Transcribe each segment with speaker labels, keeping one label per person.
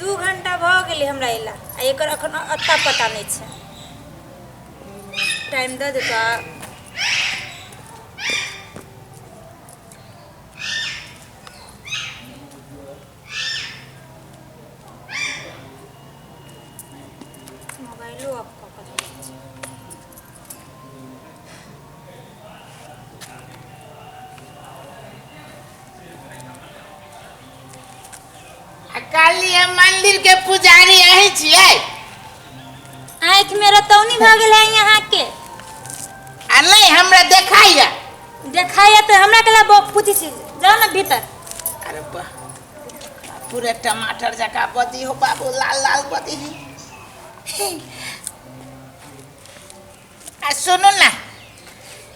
Speaker 1: 2 घंटा भ गेलै हमरा एला आ एकर अखन अत्ता पता नहीं छै। टाइम द दे का मोबाइलो आपको पता नहीं छै।
Speaker 2: काली मंदिर के पुजारी यही छियै।
Speaker 1: आँख में रतौनी भ गेल है यहाँ के
Speaker 2: आ नहीं हमरा देखाइया
Speaker 1: तो हमरा कला पूछी छी जाओ ना भीतर।
Speaker 2: अरे बा पूरे टमाटर जका बदी हो बाबू लाल लाल बदी आ सुनो ना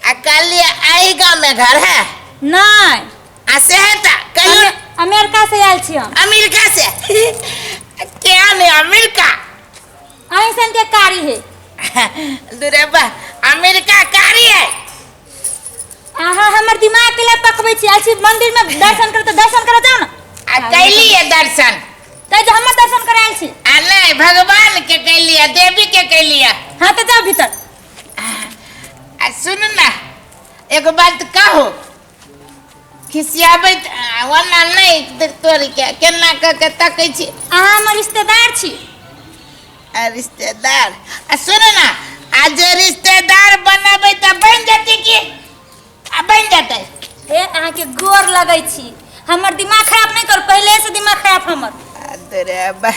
Speaker 2: आ काली आई गाँव में घर है
Speaker 1: नहीं
Speaker 2: आ सेहता कहियो
Speaker 1: अमेरिका से आयल छी हम।
Speaker 2: अमेरिका से क्या ने अमेरिका
Speaker 1: ऐसन के कारी है
Speaker 2: दुरे बा अमेरिका कारी है।
Speaker 1: आहा हमर दिमाग के लिए पकबै छी आछि मंदिर में दर्शन कर तो दर्शन कर जाओ ना।
Speaker 2: आ कैली है दर्शन
Speaker 1: तै जे हम दर्शन करायल छी
Speaker 2: आ नहीं भगवान के कैली है देवी के कैली है।
Speaker 1: हां तो जाओ भीतर।
Speaker 2: आ सुन ना एगो बात कहो खिसियाबे वरना नहीं तोरी के केना के तकै छी।
Speaker 1: अहाँ हमर रिश्तेदार छी।
Speaker 2: आ रिश्तेदार आ सुन ना आज रिश्तेदार बनबै त बन जति की आ बन जतै।
Speaker 1: ए अहाँ के गोर लगै छी हमर दिमाग खराब नहीं कर पहले से दिमाग खराब हमर।
Speaker 2: अरे बा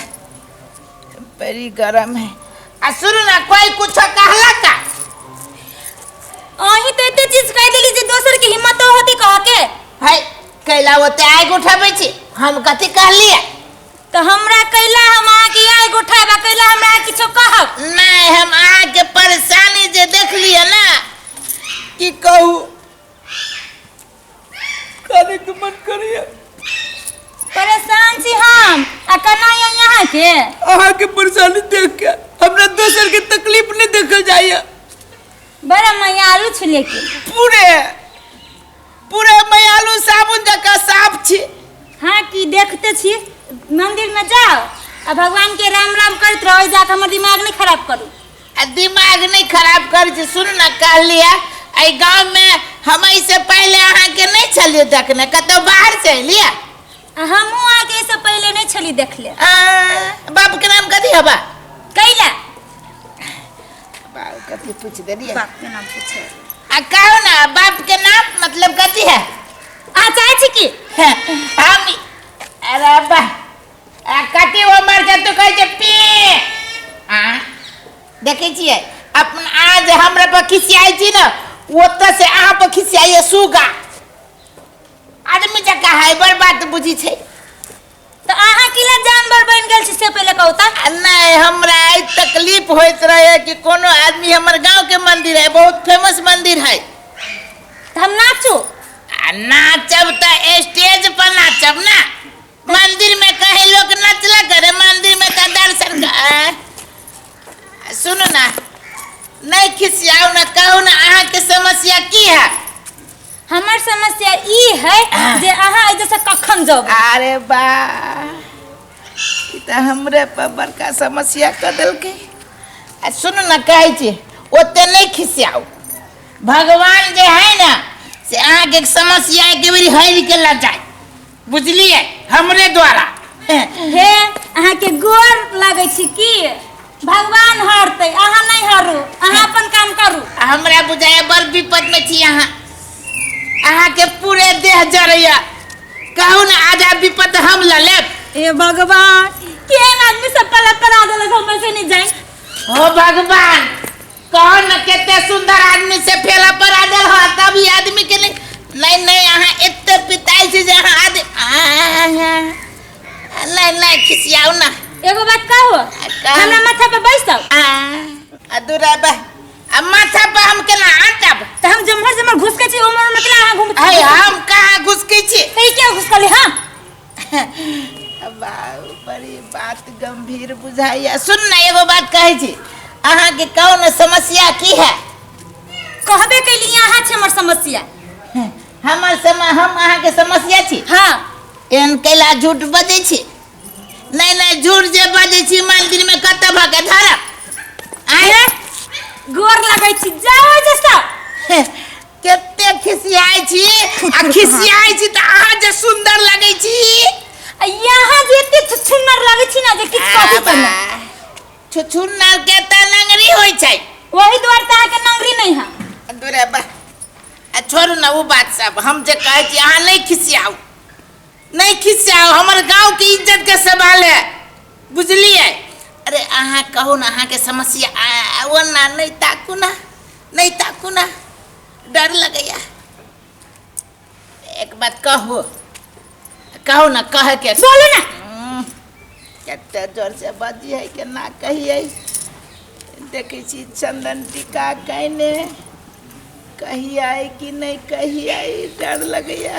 Speaker 2: बड़ी गरम है। आ सुन ना कोई कुछ कहला का
Speaker 1: अही तो एते चीज कह देली जे दोसर के हिम्मत होती कह के
Speaker 2: है कैला ओते आग उठाबै छी हम कथि कहलिए
Speaker 1: तो हमरा कैला हम अहाँ के आग उठाबा कैला हमरा किछो कहब
Speaker 2: नहीं हम अहाँ के परेशानी जे देख लिया ना कि कहू करे के मन करिए।
Speaker 1: परेशान छी हम आ कना यहाँ के
Speaker 2: अहाँ के परेशानी देख के हमरा दोसर के तकलीफ नहीं देखल जाइए।
Speaker 1: बड़ा मयालू छी लेकिन
Speaker 2: पूरे मयालू साबुन जका साफ छी।
Speaker 1: हाँ की देखते छी मंदिर में जाओ आ भगवान के राम राम करत रहो जाके हमर दिमाग नहीं खराब करू।
Speaker 2: आ दिमाग नहीं खराब कर छी सुन ना कहलिए आई गांव में हम से पहले अहाँ के नहीं छलिए देखने कतो बाहर से एलिए।
Speaker 1: हमहू आगे से पहले नहीं छली देख ले।
Speaker 2: बाप के नाम कथी हबा
Speaker 1: कैला
Speaker 2: बाप कथी पूछ देलिए
Speaker 1: बाप के नाम पूछे
Speaker 2: आ कहो ना बाप के नाम मतलब कथी है
Speaker 1: आ चाहे छी की
Speaker 2: हम अरे बा आ कथी उमर के तू कह जे पी आ देखे छिए अपन आज हमरा पर खिसियाई छी ना ओत से अहाँ पर खिसियाई सुगा आदमी जका है बड़ बात बुझी छै।
Speaker 1: तो अहाँ किला जानवर बन गेल छी से पहले कहू त
Speaker 2: नहीं हमरा आई तकलीफ होइत रहे कि कोनो आदमी हमर गांव के मंदिर है बहुत फेमस मंदिर है
Speaker 1: हम नाचू
Speaker 2: आ नाचब त स्टेज पर नाचब ना मंदिर में कहे लोग नचला करे मंदिर में त दर्शन सुनो ना नहीं खिसियाओ ना कहो ना अहाँ के समस्या की है।
Speaker 1: हमर समस्या ई है जे अहाँ जैसे कखन जाओ।
Speaker 2: अरे बा ई त हमरे पर बड़का समस्या कर देलकै। आ सुनो ना कहै छी ओते नहीं खिसियाओ भगवान जे है ना से अहाँ के समस्या के बेरी हरि के ला जाए बुझलिए हमरे द्वारा
Speaker 1: हे अहाँ के गोर लागै छी की भगवान हरतै अहाँ नहीं हरू अहाँ अपन काम करू।
Speaker 2: हमरा बुझाए बड़ विपद में छी अहाँ के पूरे देह जरैया कहू ना आज विपद हम ल लेब।
Speaker 1: ए भगवान केन आदमी सब पला परा देलक हम से नहीं जाए।
Speaker 2: ओ भगवान कहो ना केते सुंदर आदमी से फेला परा देल हो तब ई आदमी के नहीं अहाँ एते पिताई से जे अहाँ नहीं खिसियाओ ना
Speaker 1: एगो बात कहू हमरा माथा पे बैसौ
Speaker 2: अदुरा बा अब माथा पे हम केना आटब
Speaker 1: त हम जमहर घुसके छी उमर मतलब अहाँ घुम
Speaker 2: है हम कहाँ घुसके छी
Speaker 1: सही क्या घुसकली हम
Speaker 2: बड़ी बात गंभीर बुझाइया। सुन ना एगो बात कहै छी अहाँ के कौन समस्या की है
Speaker 1: कहबे कैली अहाँ छै हमर समस्या
Speaker 2: हम अहाँ के समस्या छी।
Speaker 1: हाँ
Speaker 2: एहन कैला झूठ बजै छी नहीं झूठ कहै छी मंदिर में कत भके धरब आए
Speaker 1: गोर लागै छी जाओ जैसा
Speaker 2: केते खिसियाई छी आ खिसियाई छी त अहाँ जे सुंदर लगै छी
Speaker 1: यहाँ जे एते सुंदर लागै छी ना जे किछ कहै छै ना
Speaker 2: छुछुन्नर के त नंगरी होय छै
Speaker 1: वही द्वार त के नंगरी नहीं है
Speaker 2: दूरे बा आ छोड़ू ना वो बात सब हम जे कहै छी अहाँ नहीं खिसियाओ हमर गांव की इज्जत के सवाल है बुझलिए अरे अहाँ कहू ना अहाँ के समस्या वो ना नहीं ताकू ना डर लगैया एक बात कहो ना कह के
Speaker 1: बोलो ना
Speaker 2: कते जोर से बजी है के ना कहिए देखै छी चंदन टीका कहने कहिए कि नहीं कहिए डर लगैया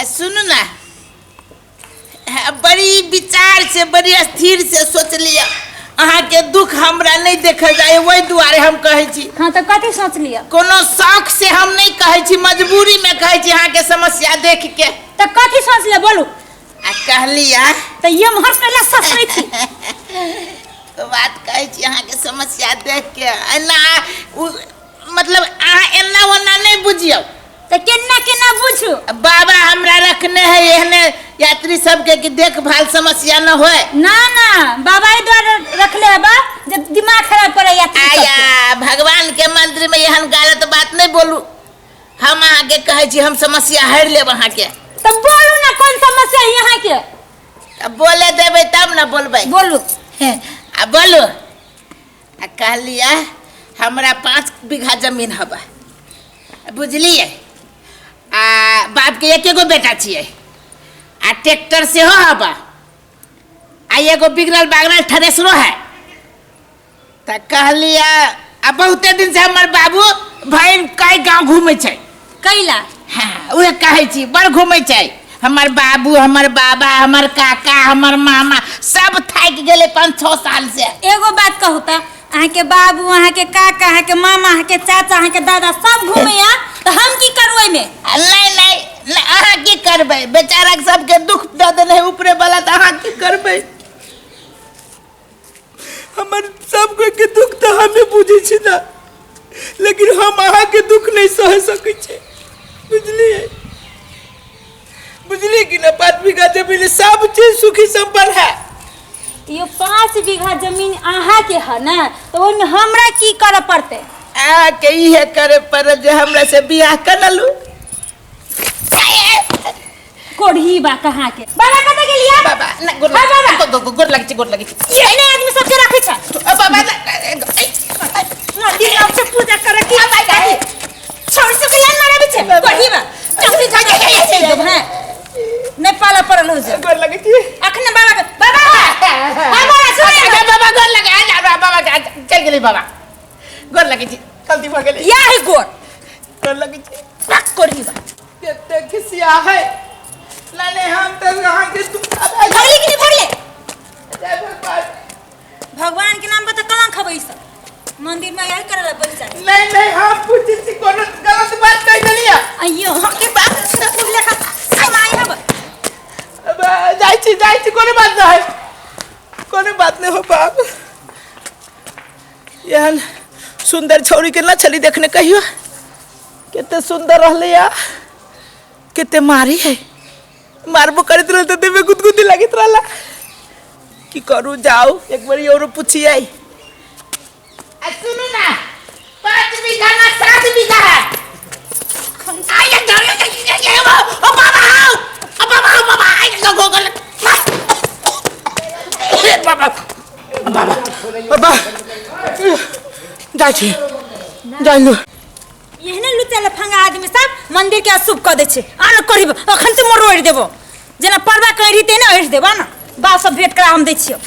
Speaker 2: आ सुनू ना बड़ी विचार से बड़ी स्थिर से सोच लिया अहाँ के दुख हमरा नहीं देखल जाए वही दुआरे हम कहै छी
Speaker 1: हां तो कथि सोच लिया
Speaker 2: कोनो शौक से हम नहीं कहै छी मजबूरी में कहै छी अहाँ के समस्या देख के
Speaker 1: तो कथि सोच ले बोलू
Speaker 2: आ कहलिया
Speaker 1: तो ये हम पहले सोचै छी
Speaker 2: तो बात कहै छी अहाँ के समस्या देख के एना मतलब अहाँ एना ओना नहीं बुझियो
Speaker 1: तो केना बुझू
Speaker 2: बाबा हमरा रखने है एहने यात्री सब के कि देखभाल समस्या न होए
Speaker 1: ना बाबा ही द्वारा रखले है बा जब दिमाग खराब करे यात्री सब
Speaker 2: आया भगवान के मंदिर में एहन गलत बात नहीं बोलू हम अहाँ के कहै छी हम समस्या हर लेब अहाँ के
Speaker 1: तो बोलू ना कौन समस्या है यहाँ के
Speaker 2: अब बोले देबै तब ना बोलबै
Speaker 1: बोलू
Speaker 2: आ बोलू आ कहलिया हमरा 5 बीघा जमीन हबा बुझलिए आ बाप के एकेगो बेटा छिए आ ट्रैक्टर से हो हबा आ एगो बिगड़ल बागड़ल थ्रेसरो है त कहलिया आ बहुते दिन से हमर बाबू भाई कई गांव घूमे छै
Speaker 1: कैला
Speaker 2: हां उहे कहै छी बड़ घूमे छै हमर बाबू हमर बाबा हमर काका हमर मामा सब थाक गेले 5-6 साल से
Speaker 1: एगो बात कहू त अहाँ के बाबू अहाँ के काका अहाँ के मामा अहाँ के चाचा अहाँ के दादा सब घूमे आ तो हम की करबै में
Speaker 2: नहीं अहाँ की करबै बेचारा सब के दुख द देले ऊपरे वाला त अहाँ की करबै हमर सब के दुख त हमें बुझै छी ना लेकिन हम अहाँ के दुख नहीं सह सकै छी बुझलिए कि ना 5 बीघा जमीन सब चीज सुखी संपन्न है
Speaker 1: ये 5 बीघा जमीन अहाँ के है ना तो ओमे हमरा की करे पड़ते
Speaker 2: आ के इहे करे पर जे हमरा से बियाह करलू
Speaker 1: कोढ़ी बा कहाँ के बाबा कत गेलिया
Speaker 2: बाबा ना गोर लगी
Speaker 1: ये ने आदमी सब के रखै छ
Speaker 2: बाबा
Speaker 1: नदी अब से पूजा करे की भाई छोड़ से के मारे बिचे कोढ़ी बा चौकी खा के जब है नहीं पाला पड़ल हो जा
Speaker 2: गोर लगी थी
Speaker 1: अखने बाबा सुन
Speaker 2: बाबा गोर लगे बाबा चल गेली बाबा गोर लगी थी गलती भ गेली
Speaker 1: या है गोर
Speaker 2: लगी थी
Speaker 1: पक कोढ़ी बा
Speaker 2: केते खिसिया है लाने हम तो यहाँ के
Speaker 1: भगले कि नहीं भगले
Speaker 2: जय भगवान
Speaker 1: भगवान के नाम पे तो कलंक खबै सब मंदिर में यही करे ला बोल जाए
Speaker 2: नहीं हम पूछी छी कोनो गलत बात कह देलिया
Speaker 1: अइयो हम के बात से पूछ लेखा समाई हब
Speaker 2: अब जाई छी कोनो बात नहीं हो बाप यहन सुंदर छौरी के ना छली देखने कहियो कितने सुंदर रहले या कितने मारी है मारबो करत रहल त देवे गुदगुदी लागित रहला की करू जाओ एक बार और पूछी आई सुनो ना 5 बीघा ना 7 बीघा है आया डरे ओ बाबा आया गोगल बाबा जाई लो
Speaker 1: एहने लुचा लफंगा आदमी सब मंदिर के अशुभ क दे छै आन करब अखन से मोर ओढ़ देबो जेना परवा कहि रीते ना ओढ़ देबा ना बा सब भेट करा हम दै छियो